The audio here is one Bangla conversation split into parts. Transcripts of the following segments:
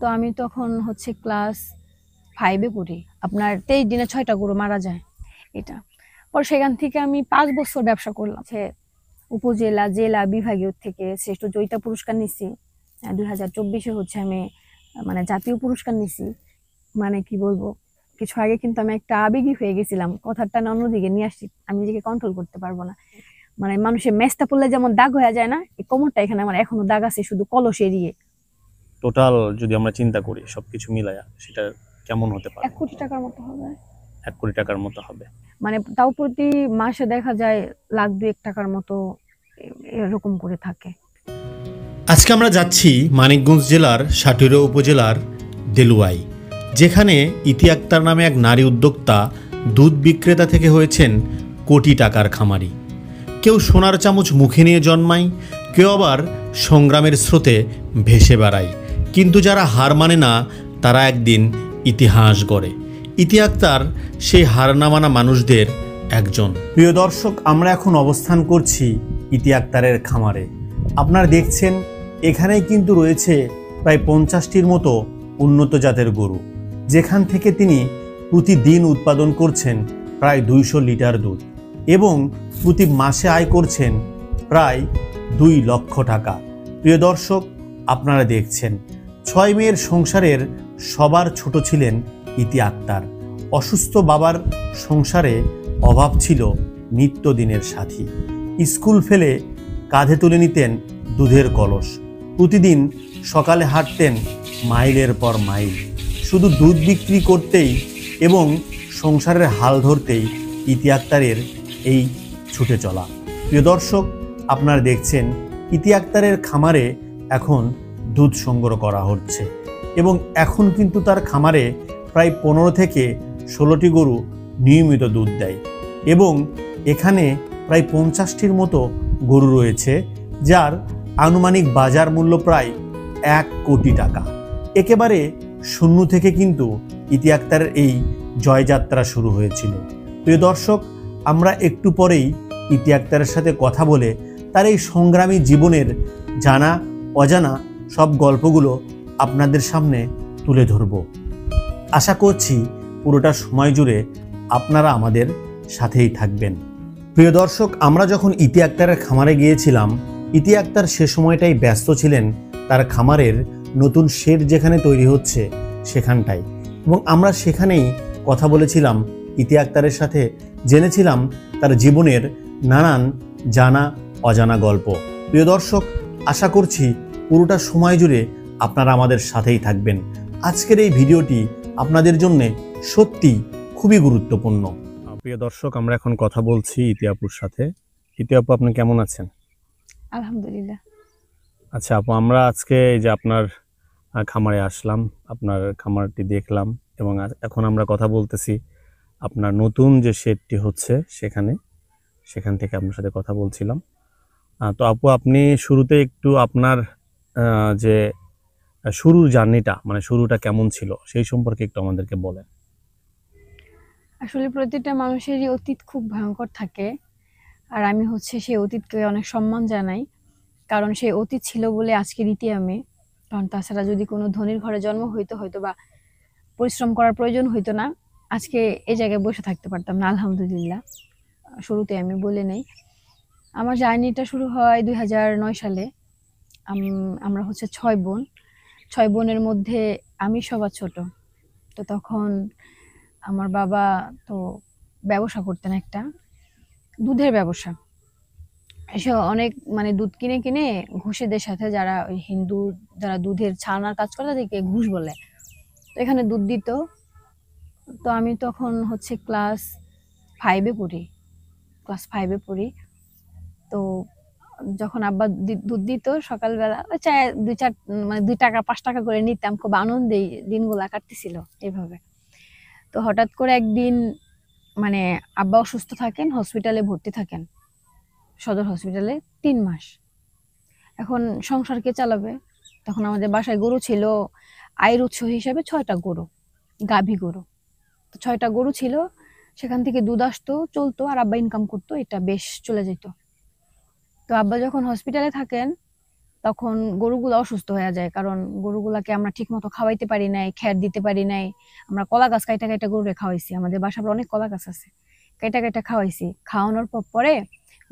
তো আমি তখন হচ্ছে ক্লাস 5-এ পড়ি। আপনার 23 দিনে 6টা গরু মারা যায় এটা। পরে সেখান থেকে আমি 5 বছর ব্যবসা করলাম। উপজেলা, জেলা, বিভাগীয় থেকে শ্রেষ্ঠ জয়িতা পুরস্কার নিছি। 2024-এ হচ্ছে আমি মানে জাতীয় পুরস্কার নিছি। মানে কি বলবো, কিছু আগে কিন্তু আমি একটা আবেগী হয়ে গেছিলাম। কথাটা না অন্যদিকে নিয়ে আসছি। আমি নিজেকে কন্ট্রোল করতে পারবো না। মানে মানুষের মেস্তা পড়লে যেমন দাগ হয়ে যায় না, এই কোমরটা এখানে আমার এখনো দাগ আছে, শুধু কলস এড়িয়ে। টোটাল যদি আমরা চিন্তা করি সবকিছু মিলায়া সেটা কেমন হতে পারে? 1 কোটি টাকার মতো হবে। 1 কোটি টাকার মতো হবে। মানে তাও প্রতি মাসে দেখা যায় লাখ 2 টাকার মতো এরকম করে থাকে। আজকে আমরা যাচ্ছি মানিকগঞ্জ জেলার সাটুরিয়া উপজেলার দেলুয়াই, যেখানে ইতি আক্তার নামে এক নারী উদ্যোক্তা দুধ বিক্রেতা থেকে হয়েছেন কোটি টাকার খামারি। কেউ সোনার চামচ মুখে নিয়ে জন্মায়, কেউ আবার সংগ্রামের স্রোতে ভেসে বেড়ায়, কিন্তু যারা হার মানে না তারা একদিন ইতিহাস গড়ে। ইতি আক্তার সেই হার না মানা মানুষদের একজন। প্রিয় দর্শক, আমরা এখন অবস্থান করছি ইতি আক্তারের খামারে। আপনারা দেখছেন এখানেই কিন্তু রয়েছে প্রায় 50টির মতো উন্নত জাতের গরু, যেখান থেকে তিনি প্রতিদিন উৎপাদন করছেন প্রায় 200 লিটার দুধ এবং প্রতি মাসে আয় করছেন প্রায় 2 লক্ষ টাকা। প্রিয় দর্শক, আপনারা দেখছেন 6 মেয়ের সংসারের সবার ছোট ছিলেন ইতি আক্তার। অসুস্থ বাবার সংসারে অভাব ছিল নিত্যদিনের সাথী। স্কুল ফেলে কাঁধে তুলে নিতেন দুধের কলস। প্রতিদিন সকালে হাঁটতেন মাইলের পর মাইল, শুধু দুধ বিক্রি করতেই এবং সংসারের হাল ধরতেই ইতি আক্তারের এই ছুটে চলা। প্রিয় দর্শক, আপনারা দেখছেন ইতি আক্তারের খামারে এখন দুধ সংগ্রহ করা হচ্ছে এবং এখন কিন্তু তার খামারে প্রায় 15 থেকে 16টি গরু নিয়মিত দুধ দেয় এবং এখানে প্রায় 50টির মতো গরু রয়েছে, যার আনুমানিক বাজার মূল্য প্রায় 1 কোটি টাকা। একেবারে শূন্য থেকে কিন্তু ইতি আক্তারের এই জয়যাত্রা শুরু হয়েছিল। প্রিয় দর্শক, আমরা একটু পরেই ইতি আক্তারের সাথে কথা বলে তার এই সংগ্রামী জীবনের জানা অজানা সব গল্পগুলো আপনাদের সামনে তুলে ধরব। আশা করছি পুরোটা সময় জুড়ে আপনারা আমাদের সাথেই থাকবেন। প্রিয় দর্শক, আমরা যখন ইতি আক্তারের খামারে গিয়েছিলাম, ইতি আক্তার সে সময়টাই ব্যস্ত ছিলেন তার খামারের নতুন শেড যেখানে তৈরি হচ্ছে সেখানটায়, এবং আমরা সেখানেই কথা বলেছিলাম ইতি আক্তারের সাথে, জেনেছিলাম তার জীবনের নানান জানা অজানা গল্প। প্রিয় দর্শক, আশা করছি পুরোটা সময় জুড়ে আপনারা আমাদের সাথেই থাকবেন। আজকের এই ভিডিওটি আপনাদের জন্য সত্যি খুবই গুরুত্বপূর্ণ। প্রিয় দর্শক, আমরা এখন কথা বলছি ইতি আপুর সাথে। ইতি আপু, আপনি কেমন আছেন? আলহামদুলিল্লাহ। আচ্ছা আপু, আমরা আজকে এই যে আপনার খামারে আসলাম, আপনার খামারটি দেখলাম এবং এখন আমরা কথা বলতেছি আপনার নতুন যে শেডটি হচ্ছে সেখান থেকে আপনার সাথে কথা বলছিলাম। তো আপু, আপনি শুরুতে একটু আপনার যে শুরুর জার্নিটা, মানে শুরুটা কেমন ছিল সেই সম্পর্কে একটু আমাদেরকে বলেন। আসলে প্রতিটা মানুষেরই অতীত খুব ভয়ঙ্কর থাকে, আর আমি হচ্ছে সেই অতীতকে অনেক সম্মান জানাই, কারণ সেই অতীত ছিল বলে আজকের ইতি আমি। কারণ তাছাড়া যদি কোনো ধনীর ঘরে জন্ম হইতো, হয়তো বা পরিশ্রম করার প্রয়োজন হইতো না, আজকে এই জায়গায় বসে থাকতে পারতাম না। আলহামদুলিল্লাহ। শুরুতে আমি বলে নেই, আমার জার্নিটা শুরু হয় 2009 সালে। আমরা হচ্ছে 6 বোন। 6 বোনের মধ্যে আমি সবার ছোট। তো তখন আমার বাবা তো ব্যবসা করতেন, একটা দুধের ব্যবসা। এসে অনেক মানে দুধ কিনে কিনে ঘুষেদের সাথে, যারা ওই হিন্দু যারা দুধের ছানার কাজ করে তাদেরকে ঘুষ বলে, তো এখানে দুধ দিত। তো আমি তখন হচ্ছে ক্লাস 5-এ পড়ি। তো যখন আব্বা দুধ দিত সকালবেলা, ওই চায় 2-4 মানে 2 টাকা 5 টাকা করে নিতাম, খুব আনন্দেই দিনগুলা কাটতেছিল এভাবে। তো হঠাৎ করে একদিন মানে আব্বা অসুস্থ থাকেন, হসপিটালে ভর্তি থাকেন, সদর হসপিটালে 3 মাস। এখন সংসার কে চালাবে? তখন আমাদের বাসায় গরু ছিল, আয়ের উৎস হিসেবে 6টা গরু, গাভী গরু। তো 6টা গরু ছিল, সেখান থেকে দুধ আসতো, চলতো, আর আব্বা ইনকাম করতো, এটা বেশ চলে যেত। তো আব্বা যখন হসপিটালে থাকেন তখন গরুগুলো অসুস্থ হয়ে যায়, কারণ গরুগুলাকে আমরা ঠিক মতো খাওয়াইতে পারি নাই, খ্যার দিতে পারি নাই। আমরা কলা গাছ কাইটা কাইটা গরুরে খাওয়াইছি, আমাদের বাসার অনেক কলা গাছ আছে, কাইটা কাইটা খাওয়াইছি। খাওয়ানোর পরে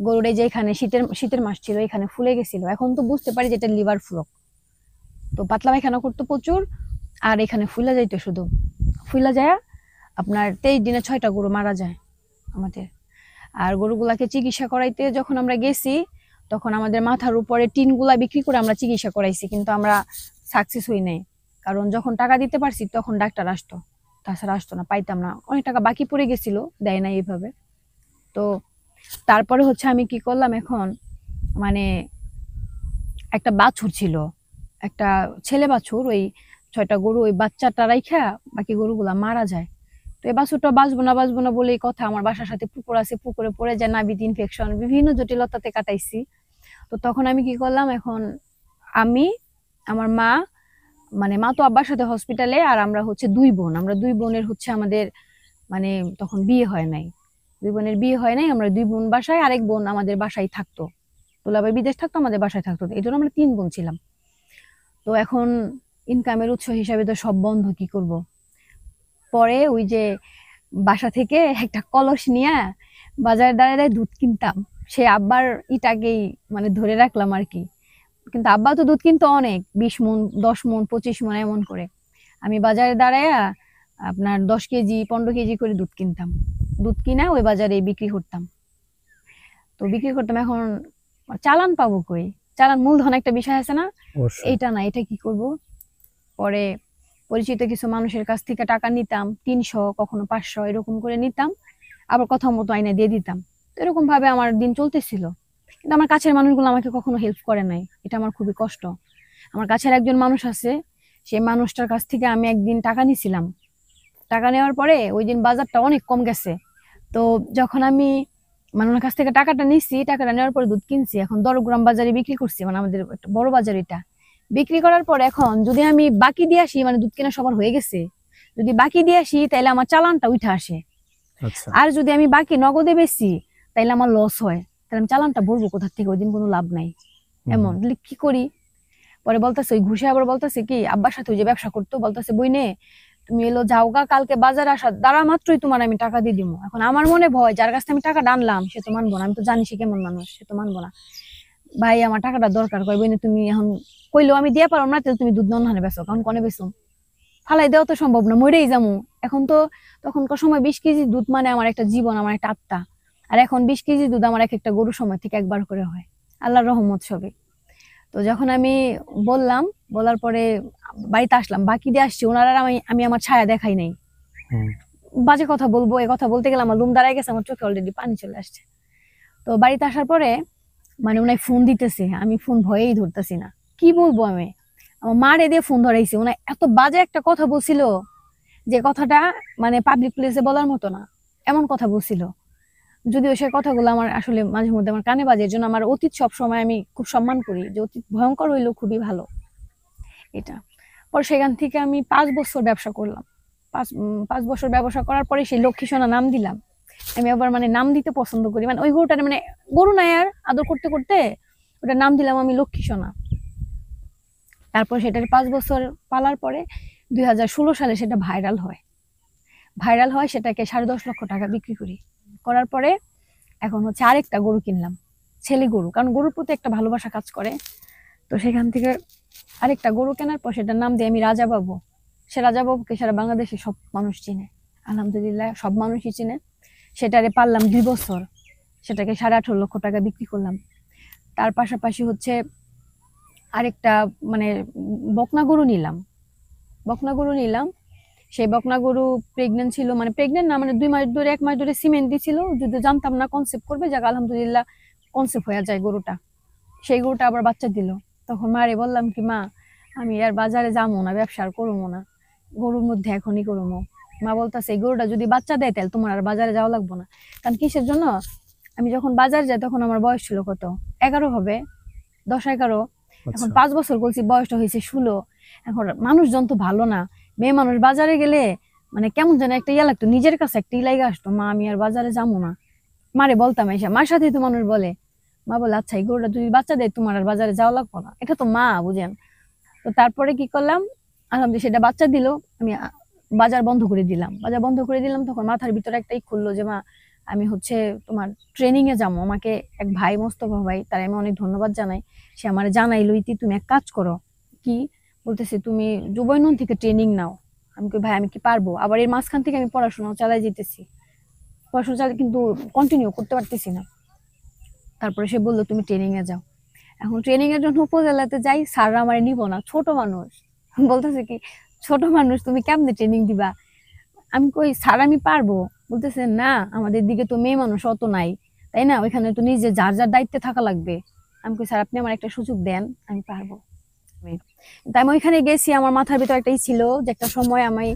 গরুরে যে এখানে শীতের মাস ছিল এখানে ফুলে গেছিল, এখন তো বুঝতে পারি যে এটা লিভার ফ্লক। তো পাতলা পায়খানা করতো প্রচুর, আর এখানে ফুলা যাইতো, শুধু ফুলা যায়। আপনার 23 দিনে 6টা গরু মারা যায় আমাদের। আর গরুগুলাকে চিকিৎসা করাইতে যখন আমরা গেছি, তখন আমাদের মাথার উপরে টিনগুলা বিক্রি করে আমরা চিকিৎসা করাইছি, কিন্তু আমরা সাকসেস হই নাই। কারণ যখন টাকা দিতে পারছি তখন ডাক্তার আসতো, তাছাড়া আসতো না, পাইতাম না। অনেক টাকা বাকি পড়ে গেছিল, দেয় না এইভাবে। তো তারপরে হচ্ছে আমি কি করলাম, এখন মানে একটা বাছুর ছিল, একটা ছেলে বাছুর, ওই 6টা গরু, ওই বাচ্চাটা রাইখা বাকি গরুগুলা মারা যায়। তো এই বাছুরটা বাঁচবো না বলেই কথা, আমার বাসার সাথে পুকুর আছে, পুকুরে পড়ে যায়, নাভিতে ইনফেকশন, বিভিন্ন জটিলতাতে কাটাইছি। তো তখন আমি কি করলাম, এখন আমি, আমার মা, মানে মা তো আব্বার সাথে হসপিটালে, আর আমরা হচ্ছে 2 বোন, আমরা 2 বোনের হচ্ছে আমাদের মানে তখন বিয়ে হয় নাই, 2 বোনের বিয়ে হয় নাই। আমরা 2 বোন বাসায়, আরেক বোন আমাদের বাসায় থাকতো, দুলাভাই বিদেশ থাকতো, আমাদের বাসায় থাকতো, এই জন্য আমরা 3 বোন ছিলাম। তো এখন ইনকামের উৎস হিসাবে তো সব বন্ধ, কি করব। পরে ওই যে বাসা থেকে একটা কলস নিয়ে বাজারে দাঁড়ায় দুধ কিনতাম, সে আব্বার ইটাকেই মানে ধরে রাখলাম আর কি। কিন্তু আব্বা তো দুধ কিনতো অনেক, 20 মণ, 10 মণ, 25 মণ এমন করে। আমি বাজারে দাঁড়ায়া আপনার 10 কেজি 15 কেজি করে দুধ কিনতাম, দুধ কিনা ওই বাজারে বিক্রি করতাম। তো বিক্রি করতাম, এখন চালান পাবো কই, চালান মূলধন একটা বিষয় আছে না, অবশ্যই। এইটা না, এটা কি করব। পরে পরিচিত কিছু মানুষের কাছ থেকে টাকা নিতাম, 300 কখনো 500 এরকম করে নিতাম, আবার কথা মতো আইনে দিয়ে দিতাম। তো এরকম ভাবে আমার দিন চলতেছিল। কিন্তু আমার কাছের মানুষগুলো আমাকে কখনো হেল্প করে নাই, এটা আমার খুবই কষ্ট। আমার কাছের একজন মানুষ আছে, সেই মানুষটার কাছ থেকে আমি একদিন টাকা নিছিলাম। টাকা নেওয়ার পরে ওই দিন বাজারটা অনেক কম গেছে। তো যখন আমি মানে ওনার কাছ থেকে টাকাটা নিছি, টাকাটা নেওয়ার পরে দুধ কিনছি, এখন দরগ্রাম বাজারে বিক্রি করছি, মানে আমাদের একটা বড় বাজার এটা। বিক্রি করার পর এখন যদি আমি বাকি দিয়ে আসি, মানে দুধ কেনা সবার হয়ে গেছে, যদি বাকি দিয়ে আসি তাহলে আমার চালানটা উঠে আসে। আচ্ছা। আর যদি আমি বাকি নগদে বেশি তাইলে আমার লস হয়, তাহলে আমি চালানটা ভরবো কোথা থেকে, ওই দিন কোনো লাভ নাই। এমন তাহলে কি করি। পরে বলতেছে ওই ঘুষে, আবার বলতেছে কি আব্বার সাথে ওই যে ব্যবসা করতো, বলতেছে বইনে তুমি এলো যাওগা, কালকে বাজারে আসা দ্বারা মাত্রই তোমার আমি টাকা দিয়ে দিব। এখন আমার মনে ভয়, যার কাছ থেকে আমি টাকা আনলাম সে তো মানবো না, আমি তো জানি সে কেমন মানুষ, সে তো মানবো না। ভাই আমার টাকাটা দরকার, কয় বইনে তুমি এখন কইলেও আমি দিয়ে পারো না, তাহলে তুমি দুধ নন হানে বেচো, কারণ কনে বেচো, ফালাই দেওয়া তো সম্ভব না, মরেই যাবো। এখন তো তখনকার সময় 20 কেজি দুধ মানে আমার একটা জীবন, আমার একটা আত্মা। আর এখন 20 কেজি দুধ আমার এক একটা গরু সময় থেকে একবার করে হয়, আল্লাহর রহমত সবে। তো যখন আমি বললাম, বলার পরে বাড়িতে আসলাম, বাকি দিয়ে আসছি, ওনারা আমি আমার ছায়া দেখাই নাই। হুম। বাজে কথা বলবো, এই কথা বলতে গেলে আমার লুম দাঁড়ায় গেছে, আমার চোখে অলরেডি পানি চলে আসছে। তো বাড়িতে আসার পরে মানে উনাই ফোন দিতেছে, আমি ফোন ভয়েই ধরতেছি না, কি বলবো আমি। আমার মারে দিয়ে ফোন ধরাইছি, ওনার এত বাজে একটা কথা বলছিল, যে কথাটা মানে পাবলিক প্লেসে বলার মতো না, এমন কথা বলছিল। যদিও সে কথাগুলো আমার আসলে মাঝে মধ্যে আমার কানে বাজে, এর জন্য আমার অতীত সব সময় আমি খুব সম্মান করি, যে অতীত ভয়ঙ্কর হইলেও খুবই ভালো এটা। পর সেখান থেকে আমি 5 বছর ব্যবসা করলাম। 5 বছর ব্যবসা করার পরে সেই লক্ষ্মী সোনা নাম দিলাম। আমি আবার মানে নাম দিতে পছন্দ করি, মানে ওই গরুটার মানে গরু নাই আর আদর করতে করতে ওটার নাম দিলাম আমি লক্ষ্মী সোনা। তারপর সেটার 5 বছর পালার পরে 2016 সালে সেটা ভাইরাল হয়। সেটাকে 10.5 লক্ষ টাকা বিক্রি করি। করার পরে এখন হচ্ছে আরেকটা গরু কিনলাম, ছেলে গরু, কারণ গরুর প্রতি একটা ভালোবাসা কাজ করে। তো সেখান থেকে আরেকটা গরু কেনার পর সেটার নাম দিয়ে আমি রাজা বাবু। সে রাজা বাবুকে সারা বাংলাদেশে সব মানুষ চিনে, আলহামদুলিল্লাহ সব মানুষই চিনে। সেটারে পারলাম 2 বছর, সেটাকে 18.5 লক্ষ টাকা বিক্রি করলাম। তার পাশাপাশি হচ্ছে আরেকটা মানে বকনা গরু নিলাম। সেই বকনা গরু প্রেগনেন্ট ছিল, মানে প্রেগনেন্ট না, মানে 2 মাস ধরে 1 মাস ধরে সিমেন্ট দিছিল, যদি জানতাম না কনসেপ্ট করবে, যাক আলহামদুলিল্লাহ কনসেপ্ট হয়ে যায় গরুটা। সেই গরুটা আবার বাচ্চা দিল। তখন মারে বললাম কি মা আমি আর বাজারে যাবো না, ব্যবসা আর করবো না, গরুর মধ্যে এখনই করবো। মা বলতেছে এই গরুটা যদি বাচ্চা দেয় তাহলে তোমার আর বাজারে যাওয়া লাগবো না। কারণ কিসের জন্য, আমি যখন বাজার যাই তখন আমার বয়স ছিল কত, 11 হবে, 10-11। এখন 5 বছর বলছি, বয়সটা হয়েছে 16। এখন মানুষজন তো ভালো না, মেয়ে মানুষ বাজারে গেলে মানে কেমন যেন একটা ইয়া লাগতো, নিজের কাছে একটা ইলাইগা আসতো, মা আমি আর বাজারে যাবো না। মারে বলতাম, এসে মার সাথেই তো মানুষ বলে মা বলে আচ্ছা এই গরুটা যদি বাচ্চা দেয় তোমার আর বাজারে যাওয়া লাগবে না, এটা তো মা বুঝেন। তো তারপরে কি করলাম, আলহামদুলিল্লাহ সেটা বাচ্চা দিল, আমি বাজার বন্ধ করে দিলাম। বাজার বন্ধ করে দিলাম, তখন মাথার ভিতরে একটাই খুললো যে মা আমি হচ্ছে তোমার ট্রেনিং এ যাবো। আমাকে এক ভাই, মোস্তফা ভাই, তার আমি অনেক ধন্যবাদ জানাই, সে আমার জানাইলো ইতি তুমি এক কাজ করো, কি বলতেছে তুমি যুবৈনন থেকে ট্রেনিং নাও। আমি কই ভাই আমি কি পারবো? আবার এর মাঝখান থেকে আমি পড়াশোনা চালাই যেতেছি, পড়াশোনা চালাই কিন্তু কন্টিনিউ করতে পারতেছি না। তারপরে সে বললো তুমি ট্রেনিং এ যাও। এখন ট্রেনিং এর জন্য উপজেলাতে যাই, স্যাররা আমার নিব না, ছোট মানুষ। বলতেছে কি ছোট মানুষ তুমি কেমনে ট্রেনিং দিবা? আমি কই স্যার আমি পারবো। বলতেছে না আমাদের দিকে তো মেয়ে মানুষ অত নাই, তাই না, ওইখানে তো নিজে যার যার দায়িত্বে থাকা লাগবে। আমি কই স্যার আপনি আমার একটা সুযোগ দেন, আমি পারবো। তাই আমি ওইখানে গেছি, আমার মাথার ভিতর একটাই ছিল যে একটা সময় আমি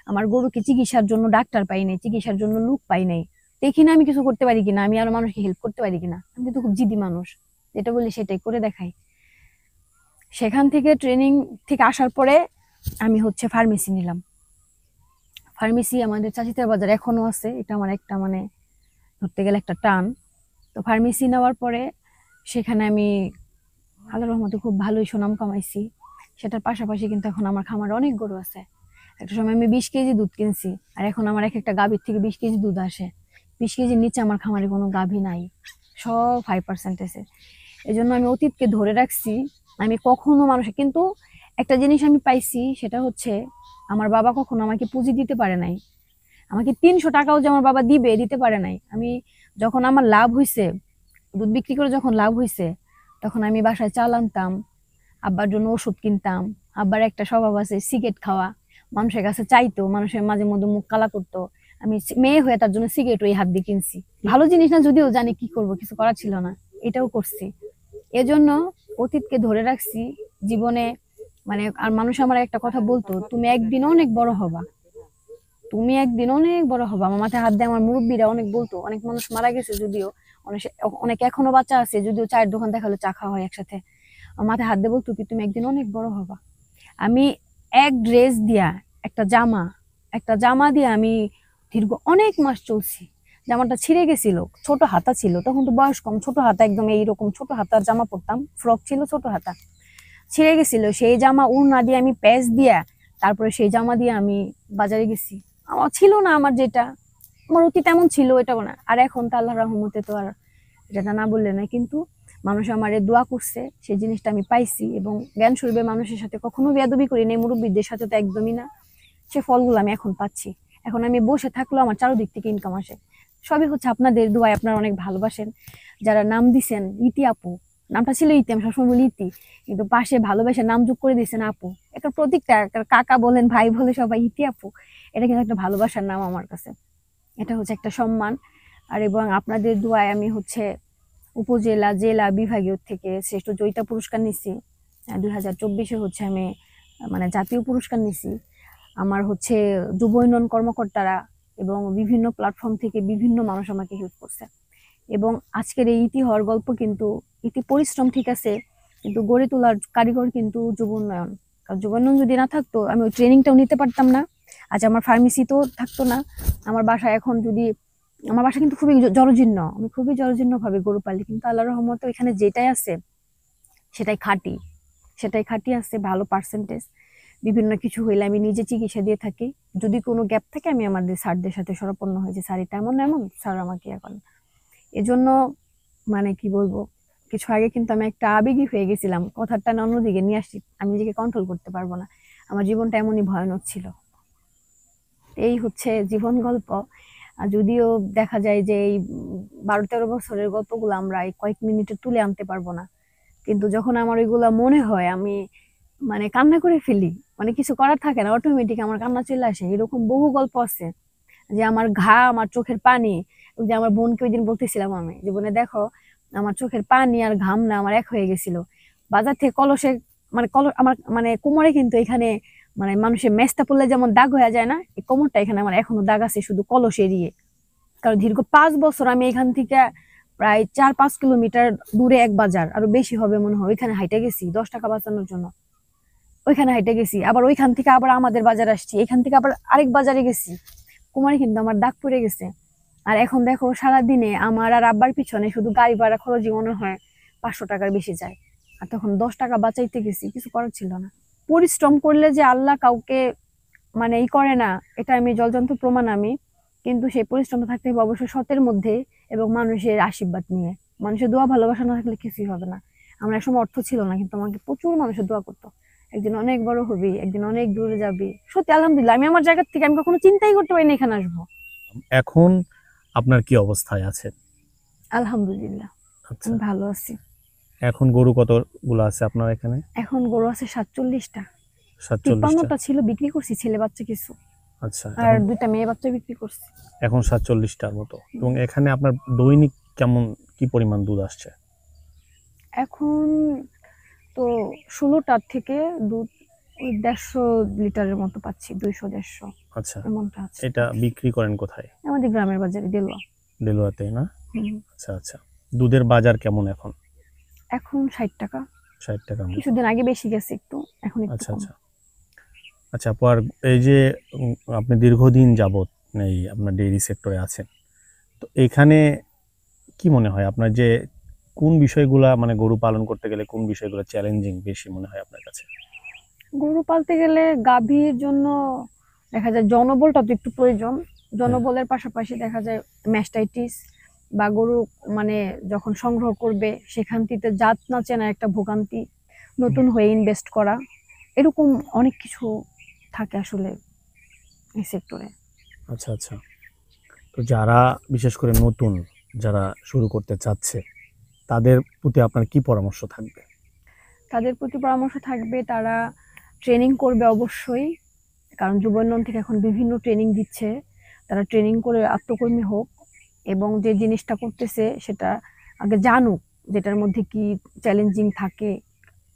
আমার গরুকে চিকিৎসার জন্য ডাক্তার পাই নাই, চিকিৎসার জন্য লোক পাই নাই, দেখি না আমি কিছু করতে পারি কিনা, আমি আরো মানুষকে হেল্প করতে পারি কিনা। আমি কিন্তু খুব জিদি মানুষ, যেটা বলি সেটাই করে দেখাই। সেখান থেকে ট্রেনিং থেকে আসার পরে আমি হচ্ছে ফার্মেসি নিলাম। ফার্মেসি আমাদের চাচিতার বাজার এখনো আছে, এটা আমার একটা মানে ধরতে গেলে একটা টান। তো ফার্মেসি নেওয়ার পরে সেখানে আমি আল্লাহর রহমতে খুব ভালোই সুনাম কামাইছি। সেটার পাশাপাশি কিন্তু এখন আমার খামারে অনেক গরু আছে। একটা সময় আমি 20 কেজি দুধ কিনছি, আর এখন আমার এক একটা গাভীর থেকে 20 কেজি দুধ আসে। 20 কেজির নিচে আমার খামারে কোনো গাভী নাই, সব 5% আছে। এই জন্য আমি অতীতকে ধরে রাখছি। আমি কখনো মানুষের কিন্তু একটা জিনিস আমি পাইছি, সেটা হচ্ছে আমার বাবা কখনো আমাকে পুঁজি দিতে পারে নাই। আমাকে 300 টাকাও যে আমার বাবা দিতে পারে নাই। আমি যখন আমার লাভ হয়েছে, দুধ বিক্রি করে যখন লাভ হয়েছে, তখন আমি বাসায় চাল আনতাম, আব্বার জন্য ওষুধ কিনতাম। আব্বার একটা স্বভাব আছে সিগারেট খাওয়া, মানুষের কাছে চাইতো, মানুষের মাঝে মধ্যে মুখ কালা করতো। আমি মেয়ে হয়ে তার জন্য সিগারেট ওই হাত দিয়ে কিনছি। ভালো জিনিস না যদিও, জানি কি করব, কিছু করার ছিল না, এটাও করছি। এজন্য অতীতকে ধরে রাখছি জীবনে। মানে আর মানুষ আমার একটা কথা বলতো, তুমি একদিন অনেক বড় হবা, তুমি একদিন অনেক বড় হবা। আমার মাথায় হাত দিয়ে আমার মুরব্বীরা অনেক বলতো, অনেক মানুষ মারা গেছে যদিও, অনেক অনেক এখনো বাচ্চা আছে যদিও, চায়ের দোকান দেখালে চা খাওয়া হয় একসাথে। আমার মাথায় হাত দিয়ে বলতো কি তুমি একদিন অনেক বড় হবা। আমি এক ড্রেস দিয়া, একটা জামা দিয়ে আমি দীর্ঘ অনেক মাস চলছি। জামাটা ছিঁড়ে গেছিল, ছোট হাতা ছিল, তখন তো বয়স কম, ছোট হাতা একদম এইরকম ছোট হাতার জামা পরতাম, ফ্রক ছিল ছোট হাতা, ছিঁড়ে গেছিল। সেই জামা উড়না দিয়ে আমি প্যাচ দিয়া, তারপরে সেই জামা দিয়ে আমি বাজারে গেছি। আমার ছিল না, আমার যেটা আমার অতীত এমন ছিল এটা না। আর এখন তো আল্লাহর রহমতে তো আর এটা না বললে না, কিন্তু মানুষ আমারে দোয়া করছে, সেই জিনিসটা আমি পাইছি। এবং জ্ঞান স্বরূপে মানুষের সাথে কখনো বেয়াদবি করি নাই, মুরব্বীদের সাথে তো একদমই না। সে ফলগুলো আমি এখন পাচ্ছি। এখন আমি বসে থাকলেও আমার চারদিক থেকে ইনকাম আসে। সবই হচ্ছে আপনাদের দোয়ায়, আপনারা অনেক ভালোবাসেন। যারা নাম দিছেন, ইতি আপু নামটা ছিল ইতি, আমি সবসময় বলি ইতি, কিন্তু পাশে ভালোবেসে নাম যোগ করে দিয়েছেন আপু। একটা প্রতীকটা, একটা কাকা বলেন, ভাই বলে সবাই ইতি আপু, এটা কিন্তু একটা ভালোবাসার নাম আমার কাছে। এটা হচ্ছে একটা সম্মান। আর এবং আপনাদের দোয়ায় আমি হচ্ছে উপজেলা, জেলা, বিভাগীয় থেকে শ্রেষ্ঠ জয়িতা পুরস্কার নিছি। 2024-এ হচ্ছে আমি মানে জাতীয় পুরস্কার নিছি। আমার হচ্ছে যুব উন্নয়ন কর্মকর্তারা এবং বিভিন্ন প্ল্যাটফর্ম থেকে বিভিন্ন মানুষ আমাকে হেল্প করছে। এবং আজকের এই ইতি হওয়ার গল্প কিন্তু, ইতি পরিশ্রম ঠিক আছে, কিন্তু গড়ে তোলার কারিগর কিন্তু যুব উন্নয়ন। কারণ যুব উন্নয়ন যদি না থাকতো, আমি ওই ট্রেনিংটাও নিতে পারতাম না, আজ আমার ফার্মেসি তো থাকতো না। আমার বাসায় এখন যদি, আমার বাসা কিন্তু খুবই জরাজীর্ণ, আমি খুবই জরাজীর্ণ ভাবে গরু পালি, কিন্তু আল্লাহর রহমতে এখানে যেটাই আছে সেটাই খাঁটি আছে, ভালো পার্সেন্টেজ। বিভিন্ন কিছু হইলে আমি নিজে চিকিৎসা দিয়ে থাকি। যদি কোনো গ্যাপ থাকে আমি আমাদের স্যারদের সাথে শরণাপন্ন হই যে স্যার এটা এমন এমন, স্যার আমাকে এখন। এজন্য মানে কি বলবো, কিছু আগে কিন্তু আমি একটা আবেগী হয়ে গেছিলাম, কথাটা না অন্যদিকে নিয়ে আসছি, আমি নিজেকে কন্ট্রোল করতে পারবো না। আমার জীবনটা এমনই ভয়ানক ছিল। এই হচ্ছে জীবন গল্প। আর যদিও দেখা যায় যে এই 12-13 বছরের গল্পগুলো আমরা এই কয়েক মিনিটে তুলে আনতে পারবো না, কিন্তু যখন আমার ওইগুলা মনে হয় আমি মানে কান্না করে ফেলি, মানে কিছু করার থাকে না, অটোমেটিক আমার কান্না চলে আসে। এরকম বহু গল্প আছে যে আমার ঘা, আমার চোখের পানি, ওই যে আমার বোনকে ওই দিন বলতেছিলাম আমি, যে বোনে দেখো আমার চোখের পানি আর ঘাম না আমার এক হয়ে গেছিল। বাজার থেকে কলসে মানে আমার মানে কোমরে কিন্তু এখানে মানে মানুষের মেস্তা পড়লে যেমন দাগ হয়ে যায় না, এই কোমরটা এখানে আমার এখনো দাগ আছে, শুধু কলস এড়িয়ে। কারণ দীর্ঘ 5 বছর আমি এখান থেকে প্রায় 4-5 কিলোমিটার দূরে এক বাজার, আরো বেশি হবে মনে হয়, ওইখানে হাইটে গেছি 10 টাকা বাঁচানোর জন্য। ওইখানে হাইটে গেছি, আবার ওইখান থেকে আবার আমাদের বাজার আসছি, এখান থেকে আবার আরেক বাজারে গেছি, কোমরে কিন্তু আমার দাগ পড়ে গেছে। আর এখন দেখো সারাদিনে আমার আর আব্বার পিছনে শুধু গাড়ি ভাড়া খরচই মনে হয় 500 টাকার বেশি যায়। আর তখন 10 টাকা বাঁচাইতে গেছি, কিছু করার ছিল না। পরিশ্রম করলে যে আল্লাহ কাউকে মানে করে না, এটা আমি জলজন্ত প্রমাণ আমি। কিন্তু সেই পরিশ্রমটা থাকতে হবে অবশ্যই সতের মধ্যে এবং মানুষের আশীর্বাদ নিয়ে। মানুষের দোয়া ভালোবাসা না থাকলে কিছুই হবে না। আমার একসময় অর্থ ছিল না, কিন্তু আমাকে প্রচুর মানুষের দোয়া করতো, একদিন অনেক বড় হবি, একদিন অনেক দূরে যাবি। সত্যি আলহামদুলিল্লাহ, আমি আমার জায়গা থেকে আমি কখনো চিন্তাই করতে পারিনি এখানে আসবো। এখন আপনার কি অবস্থায় আছেন? আলহামদুলিল্লাহ আচ্ছা, আমি ভালো আছি। এখন গরু কতগুলো আছে আপনার এখানে? এখন গরু আছে 47টা। 47টা। 53টা ছিল, বিক্রি করছি ছেলে বাচ্চা কিছু, আচ্ছা, আর 2টা মেয়ে বাচ্চা বিক্রি করছি। এখন 47টার মতো। এবং এখানে আপনার দৈনিক কি পরিমাণ দুধ আসছে? এখন তো 16টার থেকে দুধ ওই 150 লিটারের মতো পাচ্ছি, 200-150 আচ্ছা, এমনটা আছে। এটা বিক্রি করেন কোথায়? আমাদের গ্রামের বাজারে দেলোয়া। দেলোয়াতে না? হুম। আচ্ছা আচ্ছা। দুধের বাজার কেমন এখন? এখন 60 টাকা, 60 টাকা মতো। কিছুদিন আগে বেশি গেছে একটু, এখন একটু আচ্ছা কম। আচ্ছা আচ্ছা আপু, আর এই যে আপনি দীর্ঘদিন যাবত এই আপনার ডেইরি সেক্টরে আছেন, তো এখানে কি মনে হয় আপনার যে কোন বিষয়গুলা মানে গরু পালন করতে গেলে কোন বিষয়গুলো চ্যালেঞ্জিং বেশি মনে হয় আপনার কাছে? গরু পালতে গেলে গাভীর জন্য দেখা যায় জনবলটা তো একটু প্রয়োজন। জনবলের পাশাপাশি দেখা যায় ম্যাস্টাইটিস বা গরু মানে যখন সংগ্রহ করবে সেখান থেকে জাত না চেনা একটা ভোগান্তি, নতুন হয়ে ইনভেস্ট করা, এরকম অনেক কিছু থাকে আসলে এই সেক্টরে। আচ্ছা আচ্ছা। তো যারা বিশেষ করে নতুন যারা শুরু করতে চাচ্ছে তাদের প্রতি আপনার কি পরামর্শ থাকবে? তাদের প্রতি পরামর্শ থাকবে তারা ট্রেনিং করবে অবশ্যই, কারণ যুব উন্নয়ন থেকে এখন বিভিন্ন ট্রেনিং দিচ্ছে। তারা ট্রেনিং করে আত্মকর্মী হোক এবং যে জিনিসটা করতেছে সেটা আগে জানুক, যেটার মধ্যে কি চ্যালেঞ্জিং থাকে,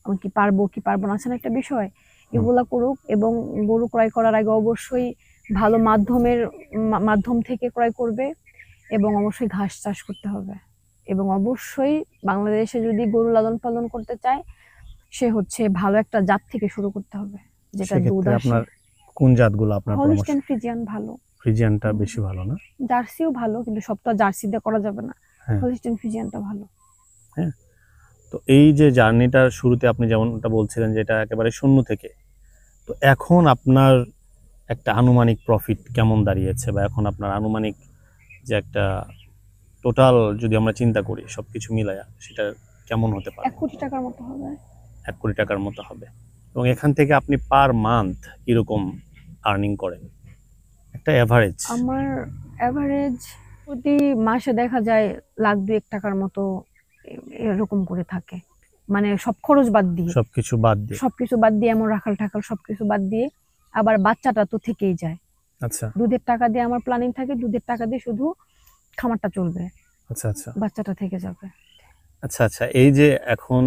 আমি কি পারবো কি পারবো না আছে না একটা বিষয়, এগুলা করুক। এবং গরু ক্রয় করার আগে অবশ্যই ভালো মাধ্যম থেকে ক্রয় করবে এবং অবশ্যই ঘাস চাষ করতে হবে। এবং অবশ্যই বাংলাদেশে যদি গরু লালন পালন করতে চায় সে হচ্ছে ভালো একটা জাত থেকে শুরু করতে হবে, যেটা দুধ সেক্ষেত্রে আসে। আপনার কোন জাতগুলো আপনার পরামর্শ? হলিস্টিয়ান ফ্রিজিয়ান ভালো, ফ্রিজিয়ানটা বেশি ভালো না? জার্সিও ভালো, কিন্তু সবটা জার্সি দিয়ে করা যাবে না। হ্যাঁ। হলিস্টিয়ান ফ্রিজিয়ানটা ভালো। হ্যাঁ। তো এই যে জার্নিটার শুরুতে আপনি যেমনটা বলছিলেন যে এটা একেবারে শূন্য থেকে, তো এখন আপনার একটা আনুমানিক প্রফিট কেমন দাঁড়িয়েছে, বা এখন আপনার আনুমানিক যে একটা টোটাল যদি আমরা চিন্তা করি সবকিছু মিলায়া সেটা কেমন হতে পারে? 1 কোটি টাকার মতো হবে। 1 কোটি টাকার মতো হবে। এবং এখান থেকে আপনি পার মান্থ কিরকম আর্নিং করেন, একটা এভারেজ? আমার এভারেজ প্রতি মাসে দেখা যায় 1,02,1 টাকার মতো এরকম করে থাকে, মানে সব খরচ বাদ দিয়ে, সবকিছু বাদ দিয়ে? সবকিছু বাদ দিয়ে, এমন রাখাল টাকাল সবকিছু বাদ দিয়ে। আবার বাচ্চাটা তো থেকেই যায়, আচ্ছা দুধের টাকা দিয়ে আমার প্ল্যানিং থাকে, দুধের টাকা দিয়ে শুধু খামারটা চলবে, আচ্ছা আচ্ছা বাচ্চাটা থেকে যাবে। আচ্ছা আচ্ছা। এই যে এখন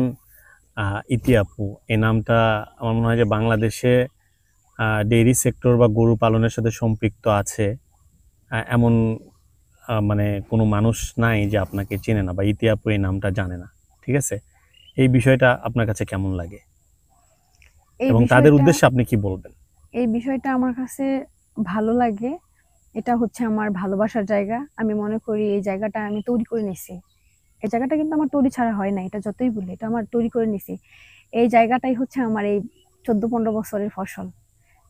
ইতি আপু, এই নামটা আমার মনে হয় যে বাংলাদেশে ডেইরি সেক্টর বা গরু পালনের সাথে সম্পৃক্ত আছে এমন মানে কোনো মানুষ নাই যে আপনাকে চেনে না বা ইতি আপু এই নামটা জানে না, ঠিক আছে? এই বিষয়টা আপনার কাছে কেমন লাগে এই এবং তাদের বিষয়টা উদ্দেশ্যে আপনি কি বলবেন? এই বিষয়টা আমার কাছে ভালো লাগে। এটা হচ্ছে আমার ভালোবাসার জায়গা। আমি মনে করি এই জায়গাটা আমি তৈরি করে নিছি। এই জায়গাটা কিন্তু আমার তৈরি ছাড়া হয় না, এটা যতই বলি, এটা আমার তৈরি করে নিছি। এই জায়গাটাই হচ্ছে আমার এই 14-15 বছরের ফসল।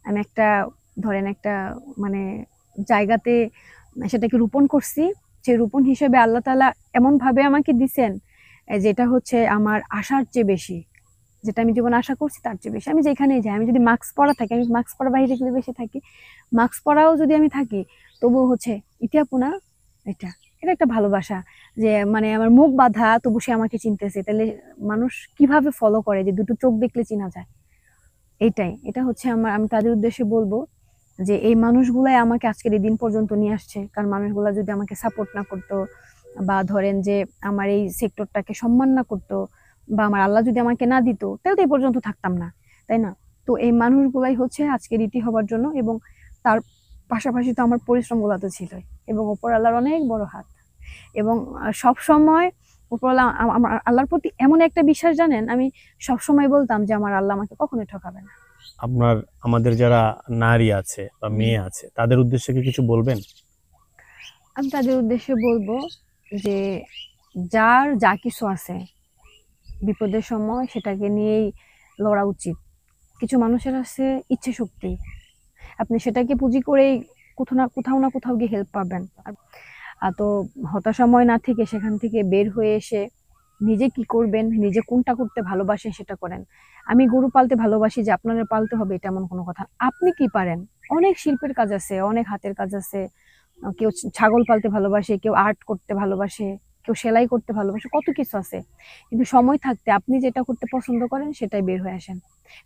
আমি একটা ধরেন একটা মানে জায়গাতে সেটাকে রোপণ করছি। যে রোপণ হিসেবে আল্লাহ তাআলা এমনভাবে আমাকে দিছেন যেটা হচ্ছে আমার আশার চেয়ে বেশি। যেটা আমি জীবনে আশা করছি তার চেয়ে বেশি। আমি যেখানেই যাই, আমি যদি মাস্ক পরা থাকি, আমি মাস্ক পরা বাইরে গেলে বেশি থাকি। মাস্ক পরাও যদি আমি থাকি তবুও হচ্ছে ইতি আপু না, এটা এটা একটা ভালোবাসা। যে মানে আমার মুখ বাঁধা তবু সে আমাকে চিনতেছে, তাহলে মানুষ কিভাবে ফলো করে যে দুটো চোখ দেখলে চেনা যায়। এটা হচ্ছে আমি তাদের উদ্দেশ্যে বলবো যে এই মানুষগুলাই আমাকে আজকের এই দিন পর্যন্ত নিয়ে আসছে। কারণ মানুষগুলা যদি আমাকে সাপোর্ট না করতো বা ধরেন যে আমার এই সেক্টরটাকে সম্মান না করতো বা আমার আল্লাহ যদি আমাকে না দিত, তাহলে তো এই পর্যন্ত থাকতাম না, তাই না? তো এই মানুষগুলাই হচ্ছে আজকের ইতি হবার জন্য, এবং তার পাশাপাশি তো আমার পরিশ্রমগুলো তো ছিলই, এবং উপর আল্লাহর অনেক বড় হাত। এবং সব সময় উপরওয়ালা আমার আল্লাহর প্রতি এমন একটা বিশ্বাস, জানেন, আমি সব সময় বলতাম যে আমার আল্লাহ আমাকে কখনোই ঠকাবে না। আমাদের যারা নারী আছে বা মেয়ে আছে তাদের উদ্দেশ্যে কি কিছু বলবেন? আমি তাদের উদ্দেশ্যে বলবো যে যার যা কিছু আছে বিপদের সময় সেটাকে নিয়েই লড়া উচিত। কিছু মানুষের আছে ইচ্ছে শক্তি, আপনি সেটাকে পুঁজি করেই কোথাও না কোথাও গিয়ে হেল্প পাবেন। আর তো হতাশাময় না থেকে সেখান থেকে বের হয়ে এসে নিজে কি করবেন, নিজে কোনটা করতে ভালোবাসেন সেটা করেন। আমি গরু পালতে ভালোবাসি যে আপনারা পালতে হবে এটা এমন কোনো কথা। আপনি কি পারেন, অনেক শিল্পের কাজ আছে, অনেক হাতের কাজ আছে। কেউ ছাগল পালতে ভালোবাসে, কেউ আর্ট করতে ভালোবাসে, কেউ সেলাই করতে ভালোবাসে, কত কিছু আছে। কিন্তু সময় থাকতে আপনি যেটা করতে পছন্দ করেন সেটাই বের হয়ে আসেন।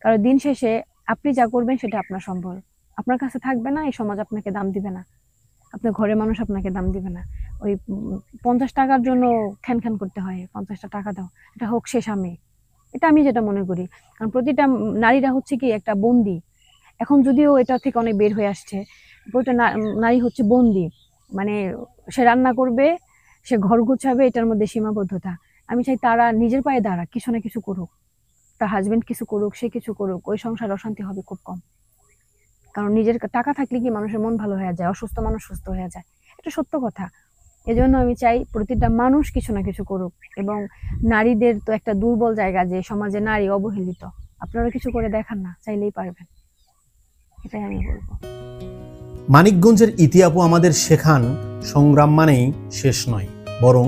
কারণ দিন শেষে আপনি যা করবেন সেটা আপনার সম্বল। আপনার কাছে থাকবে না, এই সমাজ আপনাকে দাম দিবে না, আপনার ঘরের মানুষ আপনাকে দাম দিবে না। ওই 50 টাকার জন্য খ্যান করতে হয়, 50টা টাকা দাও, এটা হোক শেষ আমি, এটা আমি যেটা মনে করি। কারণ প্রতিটা নারীরা হচ্ছে কি একটা বন্দি। এখন যদিও এটা থেকে অনেক বের হয়ে আসছে, প্রতিটা নারী হচ্ছে বন্দি। মানে সে রান্না করবে, সে ঘর গোছাবে, এটার মধ্যে সীমাবদ্ধতা। আমি চাই তারা নিজের পায়ে দাঁড়াক, কিছু না কিছু করুক, তার হাজবেন্ড কিছু করুক, সে কিছু করুক, ওই সংসার অশান্তি হবে খুব কম। কারণ নিজের টাকা থাকলে কি মানুষের মন ভালো হয়ে যায়, অসুস্থ মানুষ সুস্থ হয়ে যায়, এটা সত্য কথা। এজন্য আমি চাই প্রতিটা মানুষ কিছু না কিছু করুক। এবং নারীদের তো একটা দুর্বল জায়গা যে সমাজে নারী অবহেলিত, আপনারা কিছু করে দেখান না, চাইলেই পারবেন, এটাই আমি বলবো। মানিকগঞ্জের ইতিহাপু আমাদের শেখান সংগ্রাম মানেই শেষ নয়, বরং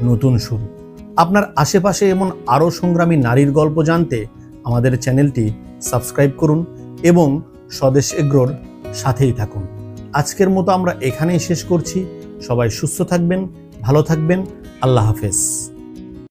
নতুন শুরু। আপনার আশেপাশে এমন আরও সংগ্রামী নারীর গল্প জানতে আমাদের চ্যানেলটি সাবস্ক্রাইব করুন এবং স্বদেশ এগ্রোর সাথেই থাকুন। আজকের মতো আমরা এখানেই শেষ করছি। সবাই সুস্থ থাকবেন, ভালো থাকবেন। আল্লাহ হাফেজ।